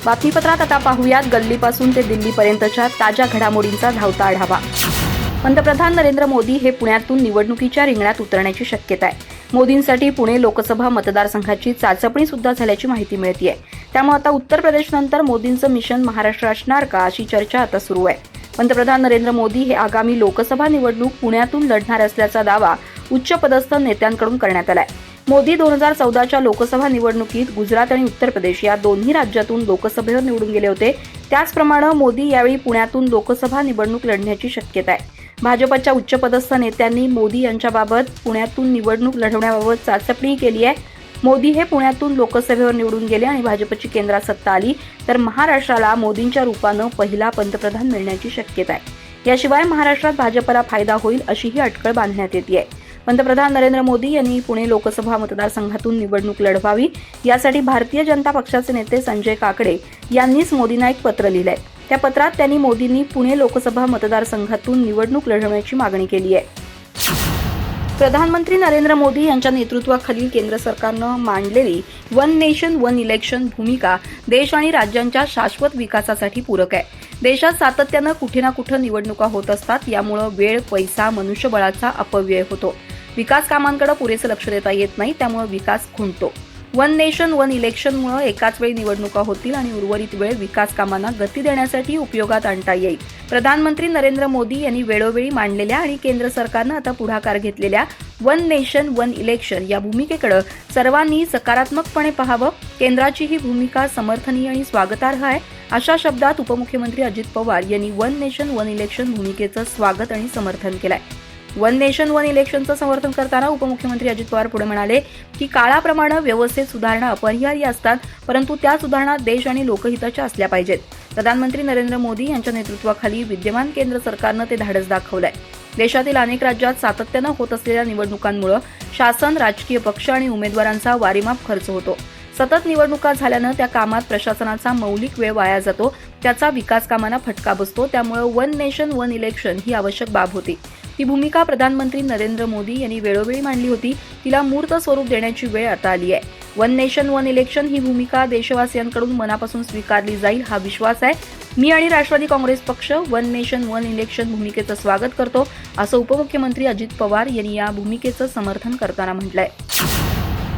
बातमीपत्रात आता पाहूयात गल्लीपासून ते दिल्लीपर्यंतच्या ताज्या घडामोडींचा धावता आढावा। पंतप्रधान नरेंद्र मोदी हे पुण्यातून निवडणुकीच्या रिंगणात उतरण्याची शक्यता आहे। मोदींसाठी पुणे लोकसभा मतदारसंघाची चाचपणी सुद्धा झाल्याची माहिती मिळतेय। त्यामुळे आता उत्तर प्रदेशनंतर मोदींचं मिशन महाराष्ट्र असणार का अशी चर्चा आता सुरू आहे। पंतप्रधान नरेंद्र मोदी हे आगामी लोकसभा निवडणूक पुण्यातून लढणार असल्याचा दावा उच्चपदस्थ नेत्यांकडून करण्यात आलाय। मोदी 2014च्या लोकसभा निवडणुकीत गुजरात आणि उत्तर प्रदेश या दोन्ही राज्यातून लोकसभेवर निवडून गेले होते। त्याचप्रमाणे मोदी यावेळी पुण्यातून लोकसभा निवडणूक लढण्याची शक्यता आहे। भाजपच्या उच्चपदस्थ नेत्यांनी मोदी यांच्याबाबत पुण्यातून निवडणूक लढवण्याबाबत चाचपणी केली आहे। मोदी हे पुण्यातून लोकसभेवर निवडून गेले आणि भाजपची केंद्रात सत्ता आली तर महाराष्ट्राला मोदींच्या रूपानं पहिला पंतप्रधान मिळण्याची शक्यता आहे। याशिवाय महाराष्ट्रात भाजपला फायदा होईल अशीही अटकळ बांधण्यात येते। पंतप्रधान नरेंद्र मोदी यांनी पुणे लोकसभा मतदारसंघातून निवडणूक लढवावी यासाठी भारतीय जनता पक्षाचे नेते संजय काकडे यांनीच मोदींना एक पत्र लिहिलंय। त्या पत्रात त्यांनी मोदींनी पुणे लोकसभा मतदारसंघातून निवडणूक लढवण्याची मागणी केली आहे। प्रधानमंत्री नरेंद्र मोदी यांच्या नेतृत्वाखालील केंद्र सरकारनं मांडलेली वन नेशन वन इलेक्शन भूमिका देश आणि राज्यांच्या शाश्वत विकासासाठी पूरक आहे। देशात सातत्यानं कुठे ना कुठे निवडणुका होत असतात, यामुळे वेळ, पैसा, मनुष्यबळाचा अपव्यय होतो। विकास कामांकडे पुरेसे लक्ष देता येत नाही, त्यामुळे विकास खुंटतो। वन नेशन वन इलेक्शनमुळे एकाच वेळी निवडणुका होतील आणि उर्वरित वेळ विकास कामांना गती देण्यासाठी उपयोगात आणता येईल। प्रधानमंत्री नरेंद्र मोदी यांनी वेळोवेळी मांडलेल्या आणि केंद्र सरकारनं आता पुढाकार घेतलेल्या वन नेशन वन इलेक्शन या भूमिकेकडे सर्वांनी सकारात्मकपणे पाहावं। केंद्राची ही भूमिका समर्थनीय आणि स्वागतार्ह आहे, अशा शब्दात उपमुख्यमंत्री अजित पवार यांनी वन नेशन वन इलेक्शन भूमिकेचं स्वागत आणि समर्थन केलंय। वन नेशन वन इलेक्शनचं समर्थन करताना उपमुख्यमंत्री अजित पवार पुढे म्हणाले की काळाप्रमाणे व्यवस्थेत सुधारणा अपरिहार्य असतात, परंतु त्या सुधारणा देश आणि लोकहिताच्या असल्या पाहिजेत। प्रधानमंत्री नरेंद्र मोदी यांच्या नेतृत्वाखाली विद्यमान केंद्र सरकारनं ते धाडस दाखवलंय। देशातील अनेक राज्यात सातत्यानं होत असलेल्या निवडणुकांमुळे शासन, राजकीय पक्ष आणि उमेदवारांचा वारीमाप खर्च होतो। सतत निवडणुका झाल्यानं त्या कामात प्रशासनाचा मौलिक वेळ वाया जातो, त्याचा विकास कामांना फटका बसतो। त्यामुळे वन नेशन वन इलेक्शन ही आवश्यक बाब होती। ही भूमिका प्रधानमंत्री नरेंद्र मोदी यांनी वेळोवेळी मांडली होती, तिला मूर्त स्वरूप देण्याची वेळ आता आली आहे। वन नेशन वन इलेक्शन ही भूमिका देशवासियांकडून मनापासून स्वीकारली जाईल हा विश्वास आहे। मी आणि राष्ट्रवादी काँग्रेस पक्ष वन नेशन वन इलेक्शन भूमिकेचं स्वागत करतो, असं उपमुख्यमंत्री अजित पवार यांनी या भूमिकेचं समर्थन करताना म्हटलंय।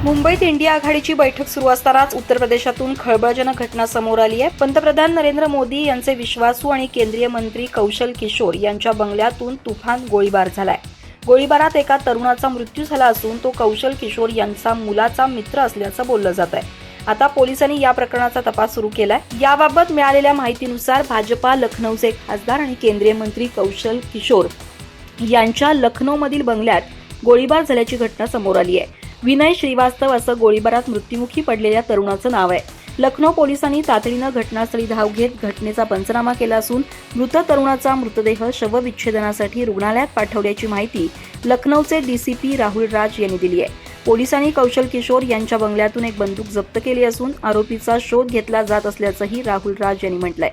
मुंबईत इंडिया आघाडीची बैठक सुरू असतानाच उत्तर प्रदेशातून खळबळजनक घटना समोर आली आहे। पंतप्रधान नरेंद्र मोदी यांचे विश्वासू आणि केंद्रीय मंत्री कौशल किशोर यांच्या बंगल्यातून तुफान गोळीबार झालाय। गोळीबारात एका तरुणाचा मृत्यू झाला असून तो कौशल किशोर यांचा मुलाचा मित्र असल्याचं बोललं जात आहे। आता पोलिसांनी या प्रकरणाचा तपास सुरू केलाय। याबाबत मिळालेल्या माहितीनुसार भाजपा लखनौचे खासदार आणि केंद्रीय मंत्री कौशल किशोर यांच्या लखनौमधील बंगल्यात गोळीबार झाल्याची घटना समोर आली आहे। विनय श्रीवास्तव असं गोळीबारात मृत्युमुखी पडलेल्या तरुणाचं नाव आहे। लखनौ पोलिसांनी तातडीनं घटनास्थळी धाव घेत घटनेचा पंचनामा केला असून मृत तरुणाचा मृतदेह शवविच्छेदनासाठी रुग्णालयात पाठवल्याची माहिती लखनौचे डीसीपी राहुल राज यांनी दिली आहे। पोलिसांनी कौशल किशोर यांच्या बंगल्यातून एक बंदूक जप्त केली असून आरोपीचा शोध घेतला जात असल्याचंही राहुल राज यांनी म्हटलंय।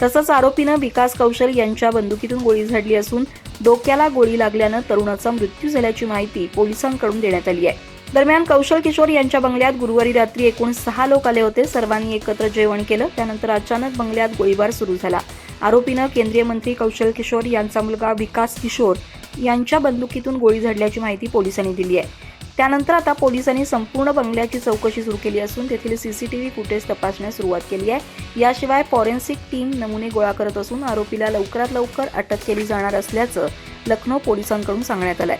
तसंच आरोपीनं विकास कौशल यांच्या बंदुकीतून गोळी झाडली असून डोक्याला गोळी लागल्यानं तरुणाचा मृत्यू झाल्याची माहिती पोलिसांकडून देण्यात आली आहे। दरम्यान कौशल किशोर यांच्या बंगल्यात गुरुवारी रात्री एकूण 6 लोक आले होते। सर्वांनी एकत्र जेवण केलं, त्यानंतर अचानक बंगल्यात गोळीबार सुरू झाला। आरोपीनं केंद्रीय मंत्री कौशल किशोर यांचा मुलगा विकास किशोर यांच्या बंदुकीतून गोळी झाडल्याची माहिती पोलिसांनी दिली आहे। त्यानंतर आता पोलिसांनी संपूर्ण बंगल्याची चौकशी सुरू केली असून तेथील सीसीटीव्ही फुटेज तपासण्यास सुरुवात केली आहे। याशिवाय फॉरेन्सिक टीम नमुने गोळा करत असून आरोपीला लवकरात लवकर अटक केली जाणार असल्याचं लखनौ पोलिसांकडून सांगण्यात आलंय।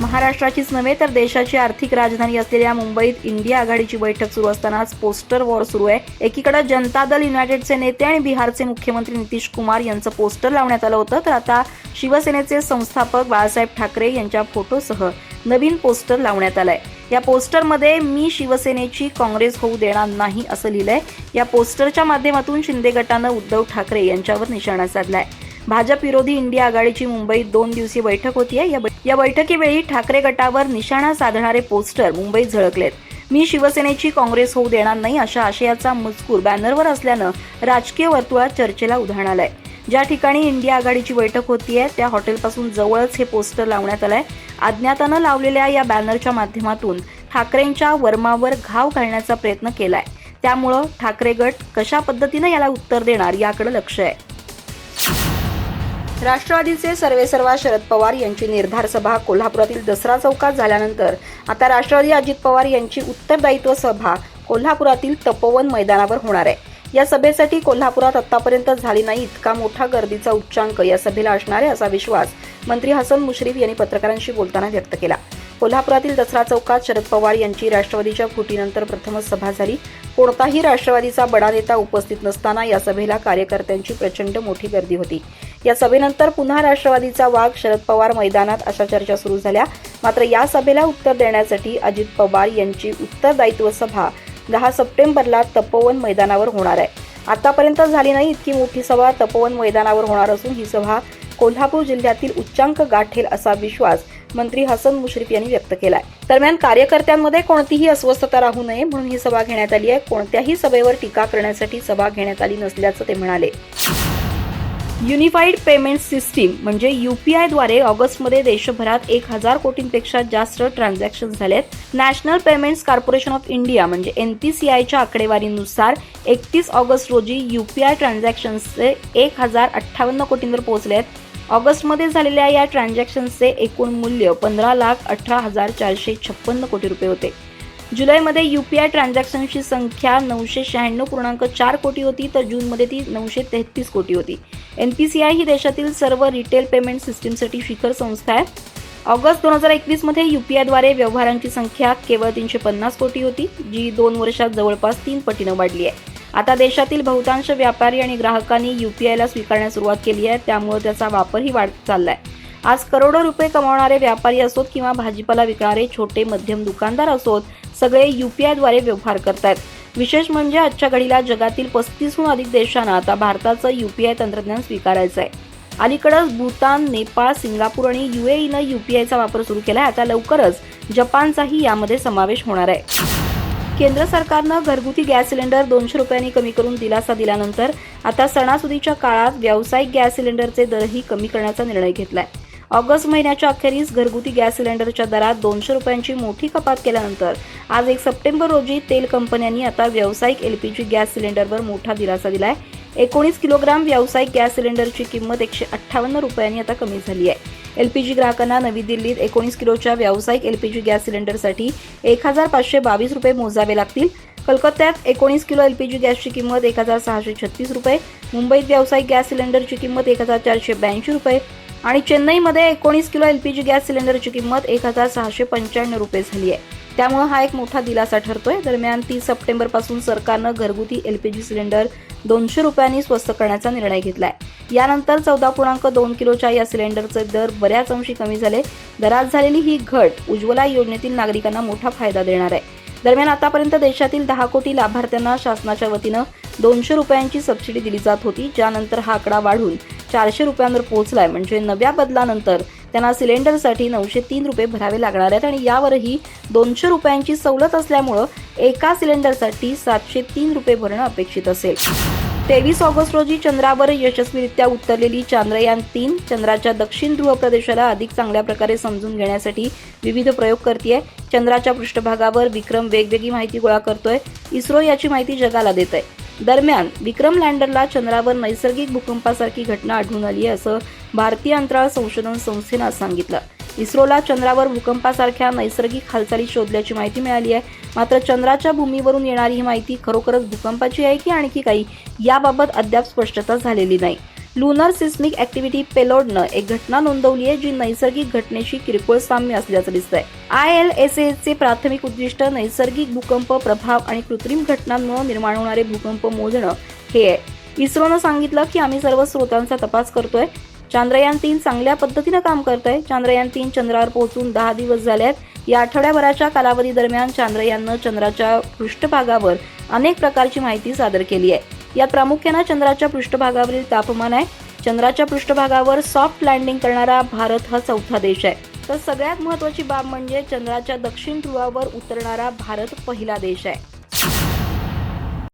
महाराष्ट्राचीच नव्हे तर देशाची आर्थिक राजधानी असलेल्या मुंबईत इंडिया आघाडीची बैठक सुरू असतानाच पोस्टर वॉर सुरू आहे। एकीकडे जनता दल युनायटेडचे नेते आणि बिहारचे मुख्यमंत्री नितीश कुमार यांचं पोस्टर लावण्यात आलं होतं, तर आता शिवसेनेचे संस्थापक बाळासाहेब ठाकरे यांच्या फोटोसह नवीन पोस्टर लावण्यात आलंय। या पोस्टरमध्ये मी शिवसेनेची काँग्रेस होऊ देणार नाही असं लिहिलंय। या पोस्टरच्या माध्यमातून शिंदे गटानं उद्धव ठाकरे यांच्यावर निशाणा साधलाय। भाजप विरोधी इंडिया आघाडीची मुंबईत 2 दिवसीय बैठक होतीये। या बैठकीवेळी ठाकरे गटावर निशाणा साधणारे पोस्टर मुंबईत झळकलेत। मी शिवसेनेची काँग्रेस होऊ देणार नाही अशा आशयाचा मजकूर बॅनरवर असल्यानं राजकीय वर्तुळात चर्चेला उधाण आलंय। ज्या ठिकाणी इंडिया आघाडीची बैठक होतीये त्या हॉटेलपासून जवळच हे पोस्टर लावण्यात आलंय। अज्ञातानं लावलेल्या या बॅनरच्या माध्यमातून ठाकरेंच्या वर्मावर घाव घालण्याचा प्रयत्न केलाय। त्यामुळं ठाकरे गट कशा पद्धतीने याला उत्तर देणार याकडे लक्ष आहे. राष्ट्रवादीचे सर्वेसर्वा शरद पवार यांची निर्धार सभा कोल्हापुरातील दसरा चौकात झाल्यानंतर आता राष्ट्रवादी अजित पवार यांची उत्तरदायित्व सभा कोल्हापुरातील तपोवन मैदानावर होणार आहे. या सभेसाठी कोल्हापुरात आतापर्यंत झाली नाही इतका मोठा गर्दीचा उच्चांक या सभेला असणार आहे असा विश्वास मंत्री हसन मुश्रीफ यांनी पत्रकारांशी बोलताना व्यक्त केला. कोल्हापुरातील दसरा चौकात शरद पवार यांची राष्ट्रवादीच्या फुटीनंतर प्रथमच सभा झाली. कोणताही राष्ट्रवादीचा बडा नेता उपस्थित नसताना या सभेला कार्यकर्त्यांची प्रचंड मोठी गर्दी होती. या सभेनंतर पुन्हा राष्ट्रवादीचा वाघ शरद पवार मैदानात अशा चर्चा सुरू झाल्या. मात्र या सभेला उत्तर देण्यासाठी अजित पवार यांची उत्तरदायित्व सभा 10 सप्टेंबरला तपोवन मैदानावर होणार आहे. आतापर्यंत झाली नाही इतकी मोठी सभा तपोवन मैदानावर होणार असून ही सभा कोल्हापूर जिल्ह्यातील उच्चांक गाठेल असा विश्वास मंत्री हसन मुश्रीफ यांनी व्यक्त केलाय. दरम्यान कार्यकर्त्यांमध्ये कोणतीही अस्वस्थता राहू नये म्हणून ही सभा घेण्यात आली आहे. कोणत्याही सभेवर टीका करण्यासाठी सभा घेण्यात आली नसल्याचं ते म्हणाले. युनिफाईड पेमेंट सिस्टीम म्हणजे UPI-द्वारे ऑगस्टमध्ये देशभरात 1000 कोटींपेक्षा जास्त ट्रान्झॅक्शन झालेत. National payments corporation of India म्हणजे NPCIच्या आकडेवारीनुसार 31 ऑगस्ट रोजी UPI ट्रान्झॅक्शन्सचे 1058 कोटींवर पोहोचले आहेत. ऑगस्टमध्ये झालेल्या या ट्रान्झॅक्शन्सचे एकूण मूल्य 15,18,456 कोटी रुपये होते. जुलैमध्ये UPI ट्रान्झॅक्शनची संख्या 996.4 कोटी होती तर जूनमध्ये ती 933 कोटी होती. NPCI ही देशातील सर्व रिटेल पेमेंट सिस्टीमसाठी शिखर संस्था आहे. ऑगस्ट 2021 मध्ये UPI-द्वारे व्यवहारांची संख्या केवळ 350 कोटी होती जी 2 वर्षात जवळपास 3 पटीनं वाढली आहे. आता देशातील बहुतांश व्यापारी आणि ग्राहकांनी UPI-ला स्वीकारण्यास सुरुवात केली आहे त्यामुळे त्याचा वापरही वाढत चाललाय. आज करोडो रुपये कमावणारे व्यापारी असोत किंवा भाजीपाला विकणारे छोटे मध्यम दुकानदार असोत सगळे UPI-द्वारे व्यवहार करतायत. विशेष म्हणजे आजच्या घडीला जगातील 35हून अधिक देशांना आता भारताचं UPI तंत्रज्ञान स्वीकारायचं आहे. अलीकडेच भूतान, नेपाळ, सिंगापूर आणि UAEनं UPI-चा वापर सुरू केला आहे. आता लवकरच जपानचाही यामध्ये समावेश होणार आहे. केंद्र सरकारनं घरगुती गॅस सिलेंडर 200 रुपयांनी कमी करून दिलासा दिल्यानंतर आता सणासुदीच्या काळात व्यावसायिक गॅस सिलेंडरचे दरही कमी करण्याचा निर्णय घेतलाय. ऑगस्ट महिन्याच्या अखेरीस घरगुती गॅस सिलेंडरच्या दरात 200 रुपयांची मोठी कपात केल्यानंतर आज 1 सप्टेंबर रोजी तेल कंपन्यांनी आता व्यावसायिक LPG गॅस सिलेंडरवर मोठा दिलासा दिलाय. 19 किलोग्राम व्यावसायिक गॅस सिलेंडरची किंमत 158 रुपयांनी आता कमी झाली आहे. LPG ग्राहकांना नवी दिल्लीत 19 किलोच्या व्यावसायिक LPG गॅस सिलेंडरसाठी 1522 रुपये मोजावे लागतील. कलकत्त्यात 19 किलो LPG गॅसची किंमत 1636 रुपये, मुंबईत व्यावसायिक गॅस सिलेंडरची किंमत 1482 रुपये आणि चेन्नईमध्ये 19 किलो LPG गॅस सिलेंडरची किंमत 1695 रुपये झाली आहे. त्यामुळे हा एक मोठा दिलासा ठरतोय. दरम्यान 30 सप्टेंबरपासून सरकारनं घरगुती LPG सिलेंडर 200 रुपयांनी स्वस्त करण्याचा निर्णय घेतलाय. यानंतर 14.2 किलोच्या या सिलेंडरचे दर बऱ्याच अंशी कमी झाले. दरात झालेली ही घट उज्ज्वला योजनेतील नागरिकांना मोठा फायदा देणार आहे. दरम्यान आतापर्यंत देशातील 10 कोटी लाभार्थ्यांना शासनाच्या वतीनं 200 रुपयांची सबसिडी दिली जात होती, ज्यानंतर हा आकडा वाढून 400 रुपयांवर पोहोचलाय. म्हणजे नव्या बदलानंतर त्यांना सिलेंडरसाठी 903 रुपये भरावे लागणार आहेत आणि यावरही 200 रुपयांची सवलत असल्यामुळं एका सिलेंडरसाठी 703 रुपये भरणं अपेक्षित असेल. 23 ऑगस्ट रोजी चंद्रावर यशस्वीरित्या उतरलेली चांद्रयान-3 चंद्राच्या दक्षिण ध्रुव प्रदेशाला अधिक चांगल्या प्रकारे समजून घेण्यासाठी विविध प्रयोग करतेय. चंद्राच्या पृष्ठभागावर विक्रम वेगवेगळी माहिती गोळा करतोय. इस्रो याची माहिती जगाला देत आहे. दरम्यान विक्रम लँडरला चंद्रावर नैसर्गिक भूकंपासारखी घटना आढळून आली असं भारतीय अंतराळ संशोधन संस्थेनं सांगितलं. इस्रोला चंद्रावर भूकंपासारख्या नैसर्गिक हालचाली शोधल्याची माहिती मिळाली आहे. मात्र चंद्राच्या भूमीवरून येणारी ही माहिती खरोखरच भूकंपाची आहे की आणखी काही याबाबत अद्याप स्पष्टता झालेली नाही. लुनर सिस्मिक ऍक्टिव्हिटी पेलोडनं एक घटना नोंदवली आहे जी नैसर्गिक घटनेशी किरकोळ साम्य असल्याचं दिसतंय. ILSAचे प्राथमिक उद्दिष्ट नैसर्गिक भूकंप प्रभाव आणि कृत्रिम घटनांमुळे निर्माण होणारे भूकंप मोजणं हे आहे. इस्रोनं सांगितलं की आम्ही सर्व स्रोतांचा तपास करतोय. चांद्रयान-3 चांगल्या पद्धतीनं काम करतंय. चांद्रयान-3 चंद्रावर पोहोचून 10 दिवस झाले आहेत. या आठवड्याभराच्या कालावधी दरम्यान चांद्रयाननं चंद्राच्या पृष्ठभागावर अनेक प्रकारची माहिती सादर केली आहे. यात प्रामुख्यानं चंद्राच्या पृष्ठभागावरील तापमान आहे. चंद्राच्या पृष्ठभागावर सॉफ्ट लँडिंग करणारा भारत हा 4था देश आहे. तर सगळ्यात महत्त्वाची बाब म्हणजे चंद्राच्या दक्षिण ध्रुवावर उतरणारा भारत पहिला देश आहे.